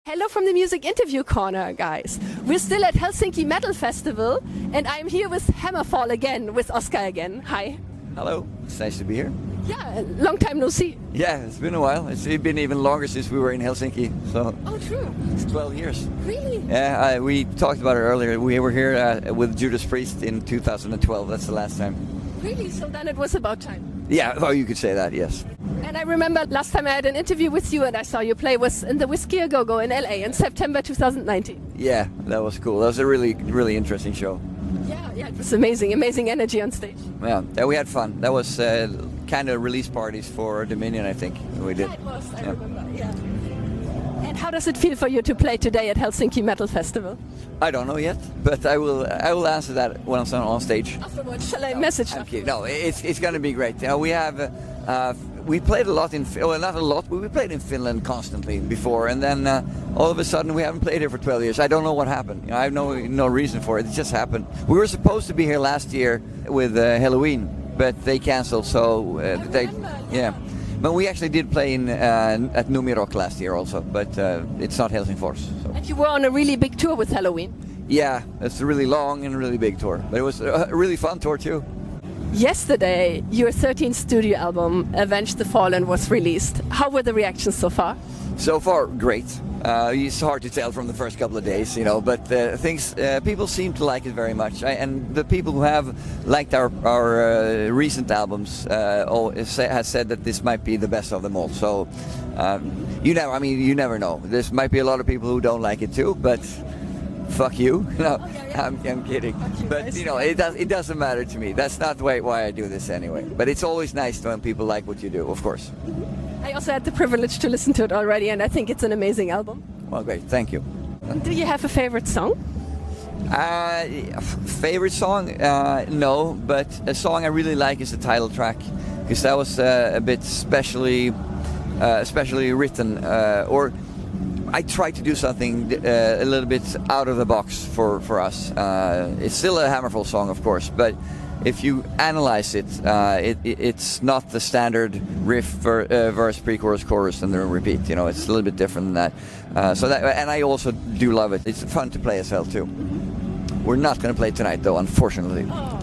Hello from the Music Interview Corner, guys. We're still at Hellsinki Metal Festival, and I'm here with Hammerfall again, with Oscar again. Hi. Hello, it's nice to be here. Yeah, long time no see. Yeah, it's been a while. It's been even longer since we were in Helsinki. So Oh, true. it's 12 years. Really? Yeah, we talked about it earlier. We were here with Judas Priest in 2012. That's the last time. Really? So then it was about time. Yeah, well, you could say that, yes. And I remember last time I had an interview with you and I saw you play was in the Whiskey A Go-Go in LA in September 2019. Yeah, that was cool. That was a really interesting show. Yeah, it was amazing. Amazing energy on stage. Yeah, we had fun. That was kind of release parties for Dominion, I think. We did. Yeah, it was. I remember. Yeah. And how does it feel for you to play today at Helsinki Metal Festival? I don't know yet, but I will answer that when I'm on stage. Afterwards, shall I message I'm you? kidding. No, it's going to be great. We played a lot not a lot, but we played in Finland constantly before, and then all of a sudden we haven't played here for 12 years. I don't know what happened. I have no reason for it. It just happened. We were supposed to be here last year with Halloween, but they cancelled. So yeah. But we actually did play at Numirok last year also, but it's not Helsingfors. So. And you were on a really big tour with Halloween. Yeah, it's a really long and really big tour, but it was a really fun tour too. Yesterday, your 13th studio album, Avenge the Fallen, was released. How were the reactions so far? So far, great. It's hard to tell from the first couple of days, but people seem to like it very much. And the people who have liked our recent albums has said that this might be the best of them all. So you never know. There might be a lot of people who don't like it too, but fuck you. No, I'm kidding. But it doesn't matter to me. That's not why I do this anyway. But it's always nice when people like what you do, of course. I also had the privilege to listen to it already, and I think it's an amazing album. Well, great. Thank you. Do you have a favorite song? Favorite song? No, but a song I really like is the title track, because that was a bit specially written, or I tried to do something a little bit out of the box for us. It's still a Hammerfall song, of course, but if you analyze it, it's not the standard riff, verse, pre-chorus, chorus, and then repeat. It's a little bit different than that. And I also do love it. It's fun to play as well too. We're not going to play tonight, though, unfortunately. Oh.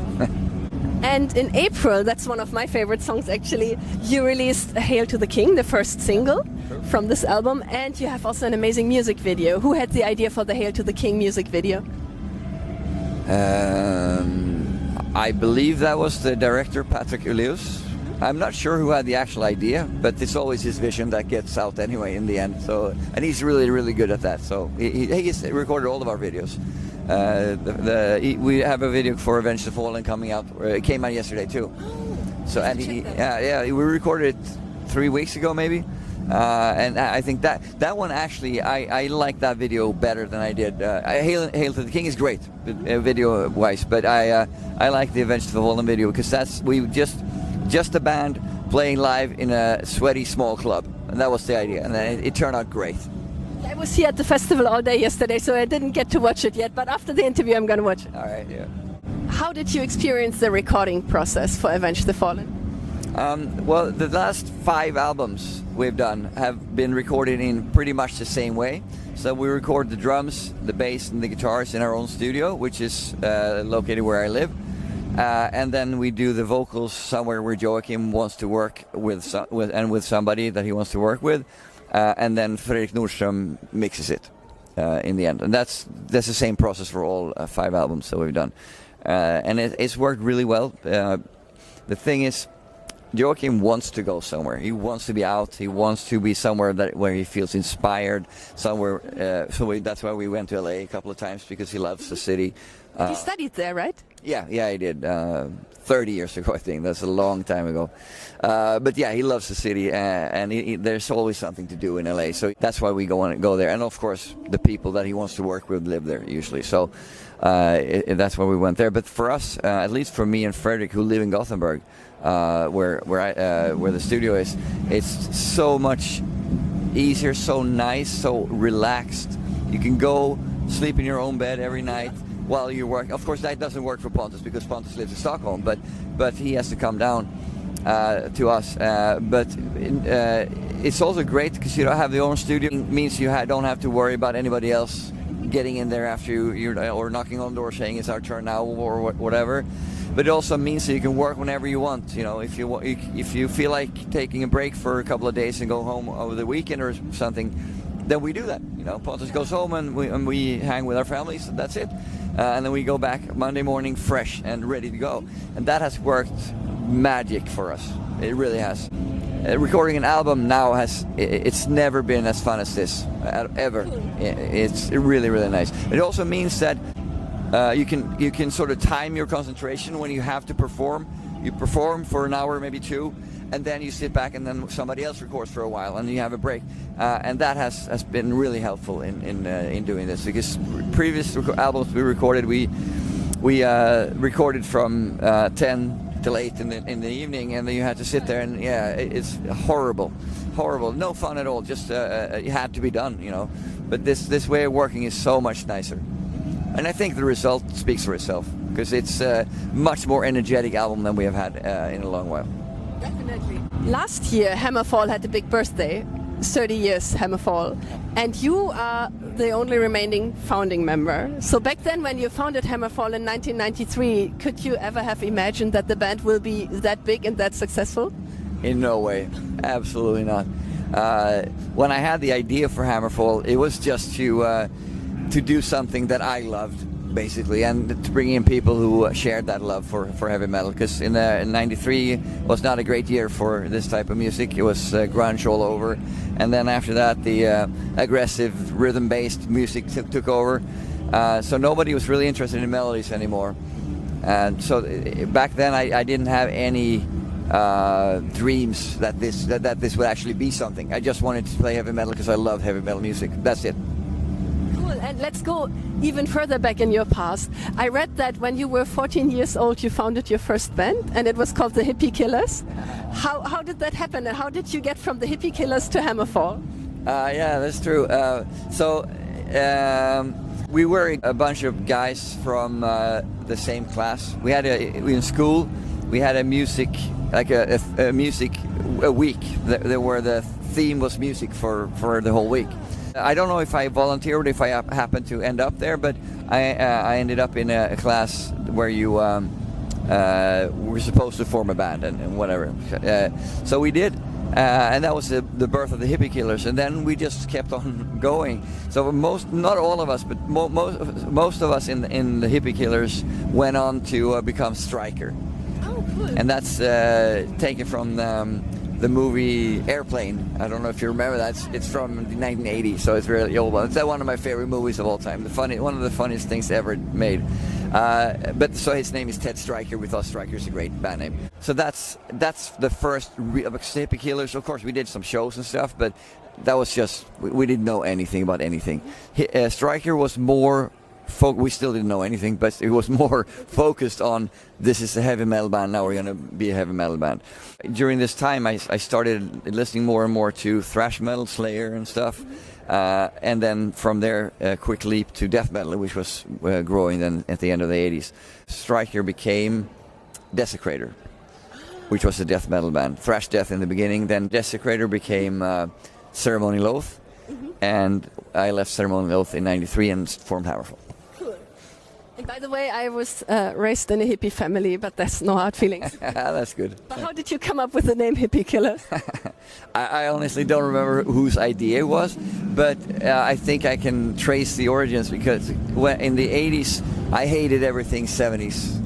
And in April, that's one of my favorite songs actually, you released Hail to the King, the first single from this album, and you have also an amazing music video. Who had the idea for the Hail to the King music video? I believe that was the director, Patrick Uleus. I'm not sure who had the actual idea, but it's always his vision that gets out anyway in the end. So, and he's really good at that. So he recorded all of our videos. We have a video for Avenge the Fallen coming out. It came out yesterday too. So and we recorded it 3 weeks ago maybe. And I think that one actually, I like that video better than I did. Hail to the King is great, video wise, but I like the Avenge the Fallen video because we just a band playing live in a sweaty small club, and that was the idea, and then it turned out great. I was here at the festival all day yesterday, so I didn't get to watch it yet, but after the interview I'm gonna watch it. All right, yeah. How did you experience the recording process for Avenge the Fallen? Well, the last 5 albums we've done have been recorded in pretty much the same way. So we record the drums, the bass, and the guitars in our own studio, which is located where I live. And then we do the vocals somewhere where Joachim wants to work with somebody that he wants to work with. And then Fredrik Nordström mixes it in the end. And that's the same process for all 5 albums that we've done. And it's worked really well. The thing is, Joachim wants to go somewhere. He wants to be out. He wants to be somewhere where he feels inspired. Somewhere. That's why we went to LA a couple of times, because he loves the city. You studied there, right? Yeah, I did. 30 years ago, I think. That's a long time ago. But yeah, he loves the city, and there's always something to do in LA. So that's why we go there. And of course, the people that he wants to work with live there usually. So that's why we went there. But for us, at least for me and Fredrik, who live in Gothenburg, where the studio is, it's so much easier, so nice, so relaxed. You can go sleep in your own bed every night while you're working. Of course, that doesn't work for Pontus, because Pontus lives in Stockholm, but he has to come down to us. But it's also great because you don't have your own studio. It means you don't have to worry about anybody else getting in there after you or knocking on the door saying it's our turn now or whatever. But it also means that you can work whenever you want. You know, if you feel like taking a break for a couple of days and go home over the weekend or something, then we do that. You know, Pontus goes home and we hang with our families. That's it. And then we go back Monday morning fresh and ready to go. And that has worked magic for us. It really has. Recording an album now it's never been as fun as this ever. It's really, really nice. It also means that you can sort of time your concentration when you have to perform. You perform for an hour, maybe two, and then you sit back and then somebody else records for a while and you have a break. And that has been really helpful in doing this, because previous albums we recorded, we recorded from 10 till 8 in the evening, and then you had to sit there, and it's horrible, no fun at all. Just it had to be done, you know. But this way of working is so much nicer, and I think the result speaks for itself, because it's a much more energetic album than we have had in a long while. Definitely. Last year Hammerfall had a big birthday, 30 years Hammerfall, and you are the only remaining founding member. So back then, when you founded Hammerfall in 1993, could you ever have imagined that the band will be that big and that successful? In no way, absolutely not. When I had the idea for Hammerfall, it was just to do something that I loved, basically, and to bring in people who shared that love for heavy metal, because in '93 was not a great year for this type of music. It was grunge all over, and then after that the aggressive rhythm-based music took over, so nobody was really interested in melodies anymore. And so back then I didn't have any dreams that this would actually be something. I just wanted to play heavy metal because I love heavy metal music. That's it. And let's go even further back in your past. I read that when you were 14 years old, you founded your first band, and it was called the Hippie Killers. How did that happen, and how did you get from the Hippie Killers to Hammerfall? Yeah, that's true. We were a bunch of guys from the same class. We had in school. We had a music, like a music a week. Where the theme was music for the whole week. I don't know if I volunteered, if I happened to end up there, but I ended up in a class where you were supposed to form a band and whatever. So we did, and that was the birth of the Hippie Killers. And then we just kept on going. So not all of us, but most of us in the Hippie Killers went on to become Striker. Oh, cool. And that's taken from the movie Airplane. I don't know if you remember that. It's from the 1980s, so it's really old. It's one of my favorite movies of all time. One of the funniest things ever made. But so his name is Ted Stryker. We thought Stryker's a great band name. So that's the first Hippie Killers. Of course, we did some shows and stuff, but that was just we didn't know anything about anything. Stryker was more. We still didn't know anything, but it was more focused on this is a heavy metal band, now we're going to be a heavy metal band. During this time I started listening more and more to thrash metal, Slayer and stuff, and then from there a quick leap to death metal, which was growing then at the end of the 80s. Striker became Desecrator, which was a death metal band. Thrash death in the beginning, then Desecrator became Ceremonial Oath, and I left Ceremonial Oath in '93 and formed Hammerfall. And by the way, I was raised in a hippie family, but that's no hard feelings. That's good. But how did you come up with the name Hippie Killers? I honestly don't remember whose idea it was, but I think I can trace the origins, because in the 80s, I hated everything 70s.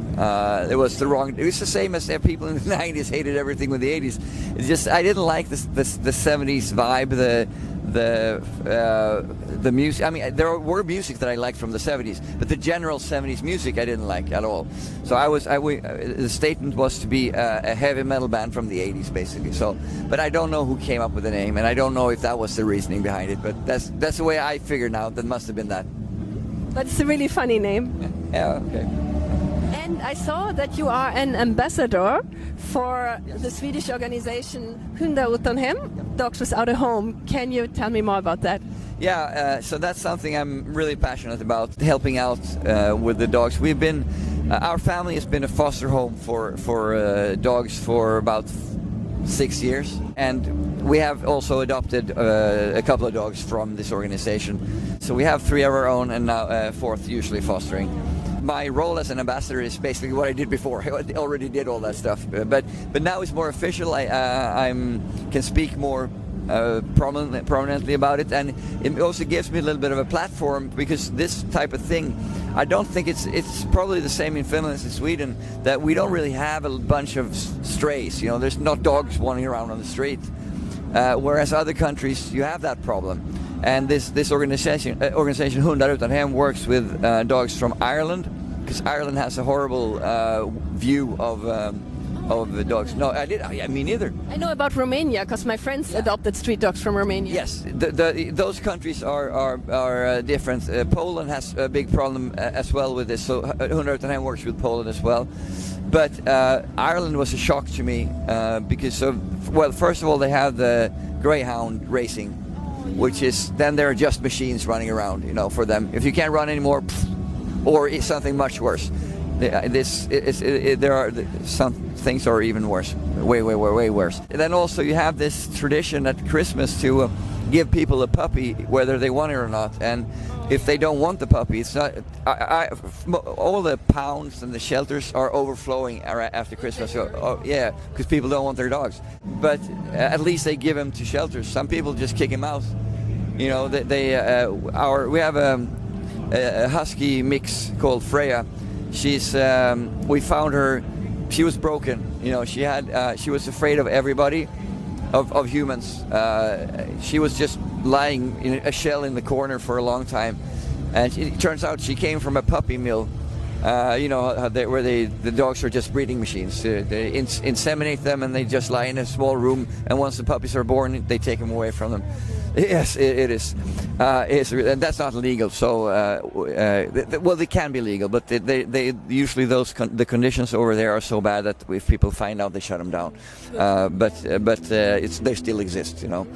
It was the same as people in the 90s hated everything with the 80s. It's just I didn't like the 70s vibe, the music. I mean, there were music that I liked from the 70s, but the general 70s music I didn't like at all. So the statement was to be a heavy metal band from the 80s, basically. So, but I don't know who came up with the name, and I don't know if that was the reasoning behind it. But that's the way I figured out. That must have been that. But it's a really funny name. Yeah. Okay. And I saw that you are an ambassador for the Swedish organization Hundar, Utan, Dogs Without a Home. Can you tell me more about that? Yeah, so that's something I'm really passionate about, helping out with the dogs. We've been Our family has been a foster home for dogs for about 6 years, and we have also adopted a couple of dogs from this organization. So we have 3 of our own, and now a 4th usually fostering. My role as an ambassador is basically what I did before. I already did all that stuff, but now it's more official. I can speak more prominently about it, and it also gives me a little bit of a platform, because this type of thing, I don't think it's probably the same in Finland as in Sweden, that we don't really have a bunch of strays. You know, there's not dogs wandering around on the street, whereas other countries you have that problem. And this organization Hundar Utan works with dogs from Ireland, because Ireland has a horrible view of the dogs. No, I mean, neither. I know about Romania because my friends adopted street dogs from Romania. Yes, those countries are different. Poland has a big problem as well with this, so Hundar Utan works with Poland as well. But Ireland was a shock to me because first of all, they have the greyhound racing, which is, then there are just machines running around, you know, for them. If you can't run anymore, or it's something much worse. There are some things are even worse, way worse. And then also you have this tradition at Christmas to give people a puppy whether they want it or not, and if they don't want the puppy, it's not. All the pounds and the shelters are overflowing after Christmas. So, yeah, because people don't want their dogs, but at least they give them to shelters. Some people just kick them out. You know, we have a husky mix called Freya. We found her. She was broken. You know, she was afraid of everybody, of humans. She was just lying in a shell in the corner for a long time, and it turns out she came from a puppy mill. You know, where the dogs are just breeding machines. They inseminate them, and they just lie in a small room. And once the puppies are born, they take them away from them. Yes, it is. And that's not legal. So, well, they can be legal, but they usually the conditions over there are so bad that if people find out, they shut them down. But they still exist, you know.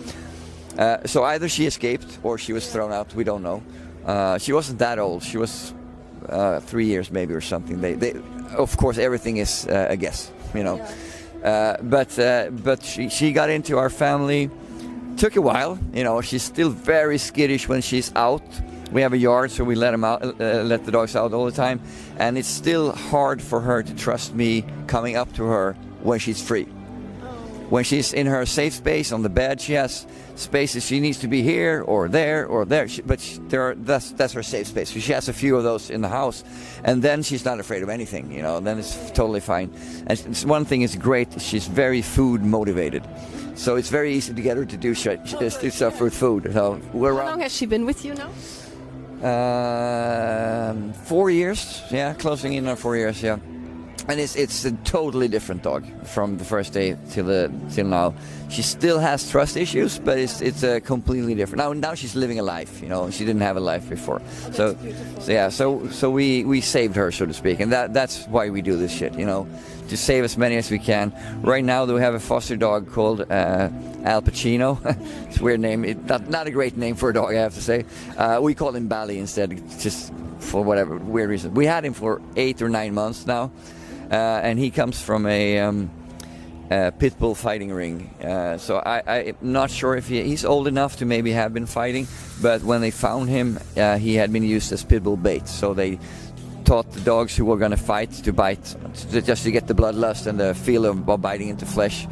So either she escaped or she was thrown out. We don't know. She wasn't that old. She was 3 years maybe or something. They of course, everything is a guess, you know. But she got into our family. Took a while, you know. She's still very skittish when she's out. We have a yard, so we let the dogs out all the time, and it's still hard for her to trust me coming up to her when she's free. When she's in her safe space on the bed, she has spaces. She needs to be here or there or there, that's her safe space. So she has a few of those in the house, and then she's not afraid of anything, you know. Then it's totally fine. And one thing is great. She's very food motivated. So it's very easy to get her to do stuff with food. So How long has she been with you now? 4 years, yeah, closing in on 4 years, yeah. And it's a totally different dog from the first day till now. She still has trust issues, but it's a completely different. Now she's living a life, you know. She didn't have a life before. So we saved her, so to speak, and that's why we do this shit, you know, to save as many as we can. Right now, we have a foster dog called Al Pacino. It's a weird name. Not a great name for a dog, I have to say. We call him Bally instead, just for whatever weird reason. We had him for 8 or 9 months now. And he comes from a pit bull fighting ring. So I'm not sure if he's old enough to maybe have been fighting, but when they found him, he had been used as pit bull bait. So they taught the dogs who were going to fight to bite, just to get the bloodlust and the feel of biting into flesh.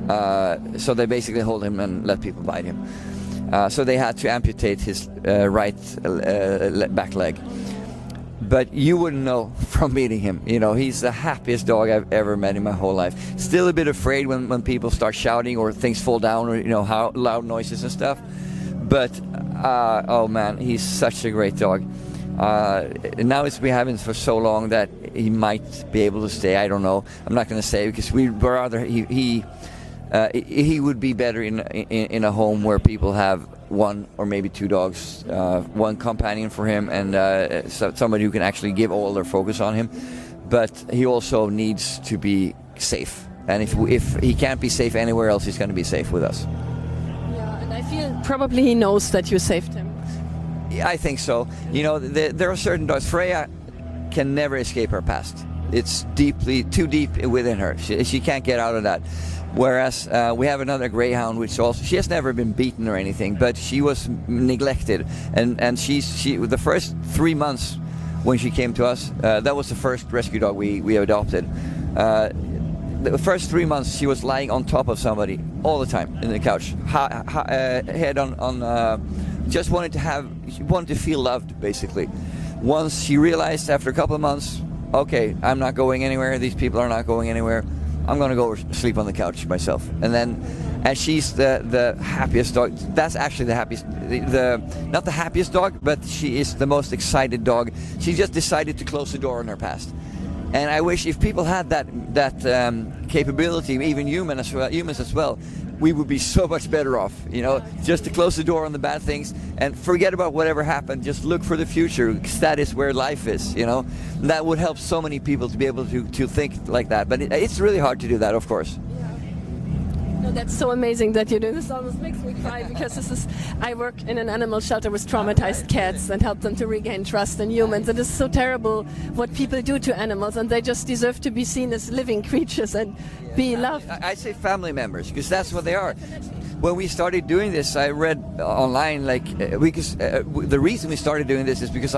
So they basically hold him and let people bite him. So they had to amputate his right back leg. But you wouldn't know from meeting him. You know, he's the happiest dog I've ever met in my whole life. Still a bit afraid when people start shouting or things fall down, or, you know, how loud noises and stuff. But, oh man, he's such a great dog. Now we have him for so long that he might be able to stay. I don't know. I'm not going to say, because we'd rather he would be better in a home where people have 1 or maybe 2 dogs, one companion for him, and somebody who can actually give all their focus on him. But he also needs to be safe, and if he can't be safe anywhere else, he's going to be safe with us. Yeah, and I feel probably he knows that you saved him. I think so. You know, there are certain dogs. Freya can never escape her past. It's too deep within her. She can't get out of that. Whereas we have another greyhound, which also, she has never been beaten or anything, but she was neglected, and she the first 3 months when she came to us, that was the first rescue dog we adopted. The first 3 months she was lying on top of somebody all the time in the couch, head on. Just she wanted to feel loved, basically. Once she realized after a couple of months, okay, I'm not going anywhere, these people are not going anywhere, I'm gonna go sleep on the couch myself. And she's the happiest dog. That's actually the happiest, not the happiest dog, but she is the most excited dog. She just decided to close the door on her past. And I wish if people had that capability, even humans as well, we would be so much better off, just to close the door on the bad things and forget about whatever happened. Just look for the future, because that is where life is, And that would help so many people to be able to think like that. But it's really hard to do that, of course. No, that's so amazing that you're doing this. Almost makes me cry, because I work in an animal shelter with traumatized cats and help them to regain trust in humans. And it's so terrible what people do to animals, and they just deserve to be seen as living creatures and be loved. I say family members, because that's what they are. When we started doing this, I read online, because the reason we started doing this is because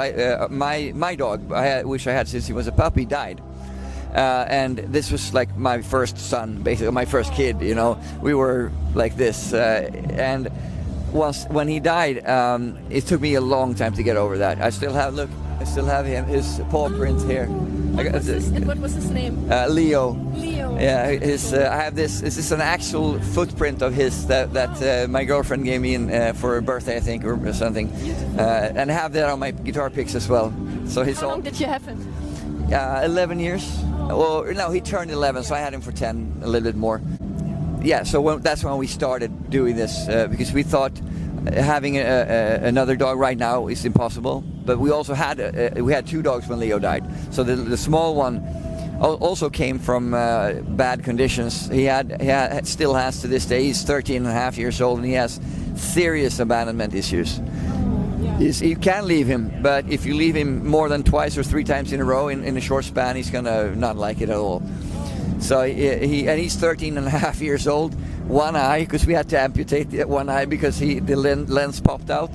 my dog, which I had since he was a puppy, died. And this was like my first son, basically my first kid, we were like this, and when he died, it took me a long time to get over that. I still have his paw prints here. What was his name? Leo. Leo. Yeah, I have this is an actual footprint of his that my girlfriend gave me for her birthday, I think, or something, and I have that on my guitar picks as well. So How long did you have him? 11 years. Well, no, he turned 11, so I had him for 10, a little bit more. Yeah, so that's when we started doing this, because we thought having another dog right now is impossible. But we also had we had 2 dogs when Leo died. So the small one also came from bad conditions. He still has to this day. He's 13 and a half years old, and he has serious abandonment issues. You can leave him, but if you leave him more than twice or 3 times in a row in a short span, he's gonna not like it at all. So he's 13 and a half years old. One eye, because we had to amputate one eye because the lens popped out.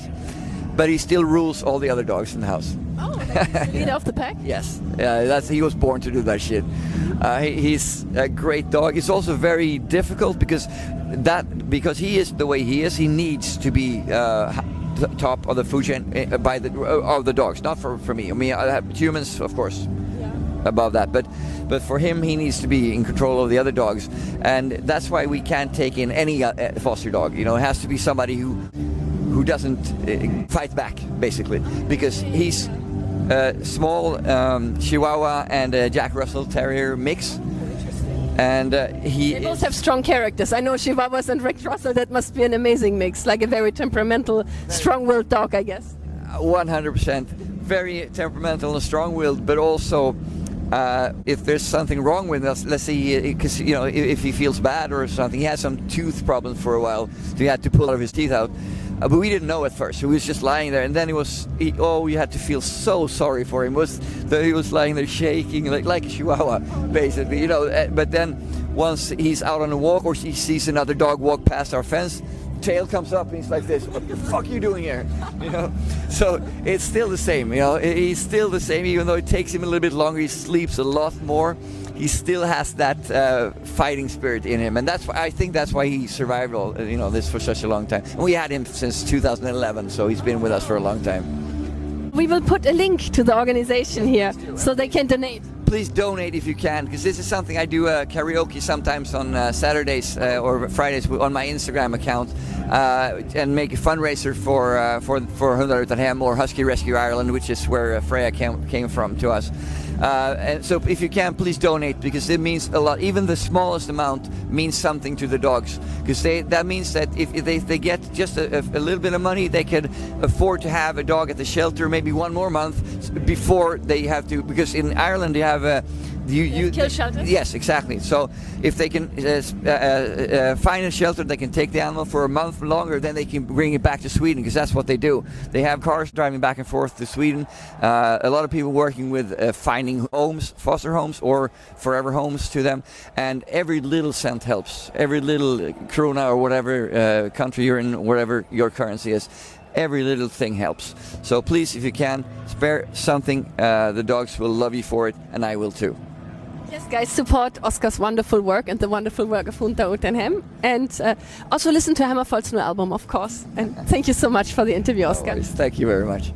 But he still rules all the other dogs in the house. Oh, he's the leader of the pack? Yes, he was born to do that shit. He's a great dog. It's also very difficult because he is the way he is. He needs to be top of the food chain of the dogs, not for me. I mean, I have humans, of course, above that, but for him, he needs to be in control of the other dogs, and that's why we can't take in any foster dog. It has to be somebody who doesn't fight back, basically, because he's a small Chihuahua and a Jack Russell Terrier mix. And they both have strong characters. I know Chihuahuas and Jack Russell. That must be an amazing mix, like a very temperamental, strong-willed dog, I guess. 100%, very temperamental and strong-willed, but also if there's something wrong with us, let's say, because if he feels bad or something, he had some tooth problems for a while, so he had to pull all of his teeth out. But we didn't know at first. He was just lying there, and then you had to feel so sorry for him. He was lying there shaking like a Chihuahua, basically. But then once he's out on a walk or he sees another dog walk past our fence, tail comes up and he's like this. What the fuck are you doing here? So it's still the same. He's still the same, even though it takes him a little bit longer. He sleeps a lot more. He still has that fighting spirit in him, and I think that's why he survived all this for such a long time. And we had him since 2011, so he's been with us for a long time. We will put a link to the organization here so they can donate. Please donate if you can, because this is something I do karaoke sometimes on Saturdays or Fridays on my Instagram account, and make a fundraiser for Hundar Utan or Husky Rescue Ireland, which is where Freya came from to us. And so if you can, please donate, because it means a lot. Even the smallest amount means something to the dogs, because that means that if they get just a little bit of money, they can afford to have a dog at the shelter maybe one more month before they have to, because in Ireland they have you kill shelters? Yes, exactly. So if they can find a shelter, they can take the animal for a month longer, then they can bring it back to Sweden, because that's what they do. They have cars driving back and forth to Sweden. A lot of people working with finding homes, foster homes or forever homes to them, and every little cent helps. Every little krona or whatever country you're in, whatever your currency is, every little thing helps. So please, if you can, spare something. The dogs will love you for it, and I will too. Yes, guys, support Oscar's wonderful work and the wonderful work of Hundar, Utan, and also listen to Hammerfall's new album, of course. And thank you so much for the interview, Oscar. Always. Thank you very much.